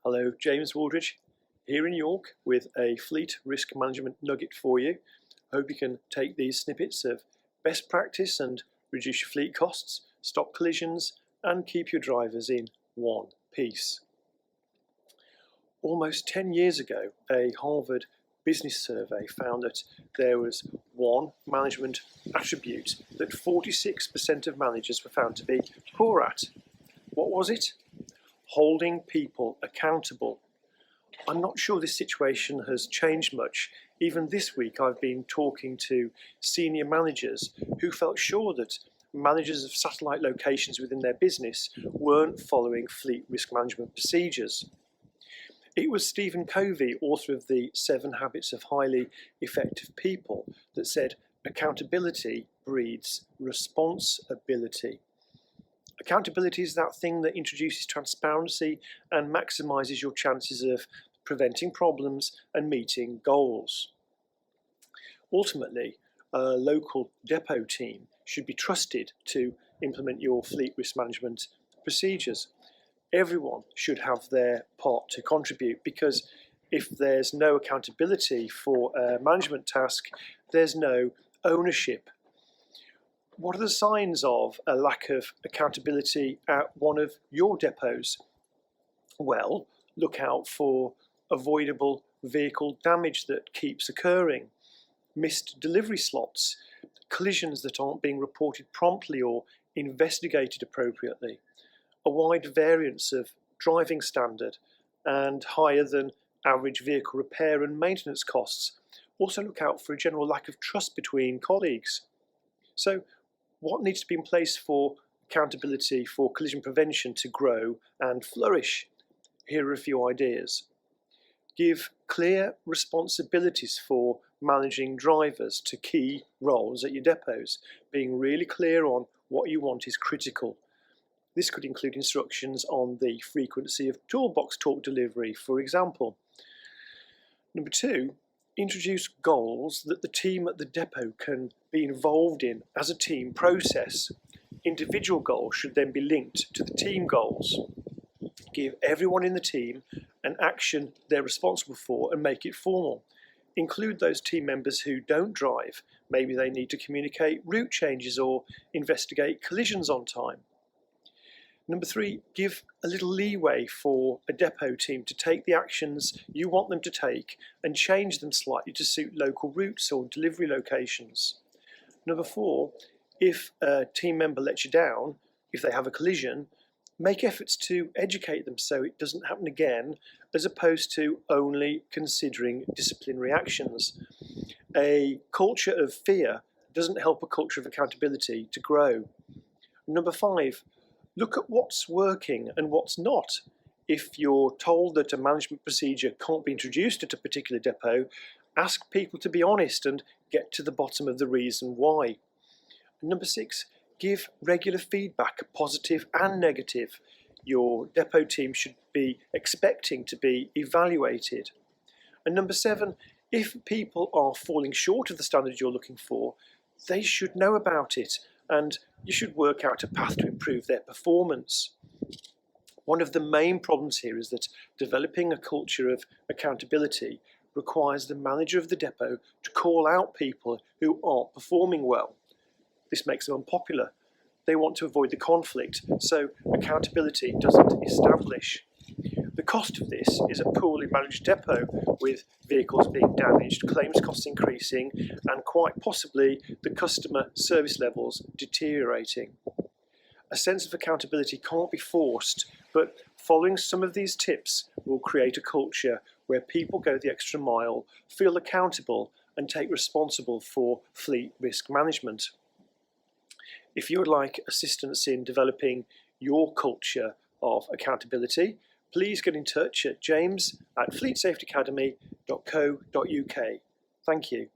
Hello, James Waldridge here in York with a fleet risk management nugget for you. I hope you can take these snippets of best practice and reduce your fleet costs, stop collisions and keep your drivers in one piece. Almost 10 years ago, a Harvard business survey found that there was one management attribute that 46% of managers were found to be poor at. What was it? Holding people accountable. I'm not sure this situation has changed much. Even this week I've been talking to senior managers who felt sure that managers of satellite locations within their business weren't following fleet risk management procedures. It was Stephen Covey, author of the 7 Habits of Highly Effective People, that said accountability breeds responsibility. Accountability is that thing that introduces transparency and maximizes your chances of preventing problems and meeting goals. Ultimately, a local depot team should be trusted to implement your fleet risk management procedures. Everyone should have their part to contribute, because if there's no accountability for a management task, there's no ownership. What are the signs of a lack of accountability at one of your depots? Well, look out for avoidable vehicle damage that keeps occurring, missed delivery slots, collisions that aren't being reported promptly or investigated appropriately, a wide variance of driving standard and higher than average vehicle repair and maintenance costs. Also look out for a general lack of trust between colleagues. So, what needs to be in place for accountability for collision prevention to grow and flourish? Here are a few ideas. Give clear responsibilities for managing drivers to key roles at your depots. Being really clear on what you want is critical. This could include instructions on the frequency of toolbox talk delivery, for example. Number 2, introduce goals that the team at the depot can be involved in as a team process. Individual goals should then be linked to the team goals. Give everyone in the team an action they're responsible for and make it formal. Include those team members who don't drive. Maybe they need to communicate route changes or investigate collisions on time. Number 3, give a little leeway for a depot team to take the actions you want them to take and change them slightly to suit local routes or delivery locations. Number 4, if a team member lets you down, if they have a collision, make efforts to educate them so it doesn't happen again, as opposed to only considering disciplinary actions. A culture of fear doesn't help a culture of accountability to grow. Number 5, look at what's working and what's not. If you're told that a management procedure can't be introduced at a particular depot, ask people to be honest and get to the bottom of the reason why. Number 6, give regular feedback, positive and negative. Your depot team should be expecting to be evaluated. And number 7, if people are falling short of the standard you're looking for, they should know about it, and you should work out a path to improve their performance. One of the main problems here is that developing a culture of accountability requires the manager of the depot to call out people who aren't performing well. This makes them unpopular. They want to avoid the conflict, so accountability doesn't establish. The cost of this is a poorly managed depot with vehicles being damaged, claims costs increasing, and quite possibly the customer service levels deteriorating. A sense of accountability can't be forced, but following some of these tips will create a culture where people go the extra mile, feel accountable, and take responsible for fleet risk management. If you would like assistance in developing your culture of accountability, please get in touch at james@fleetsafetyacademy.co.uk. Thank you.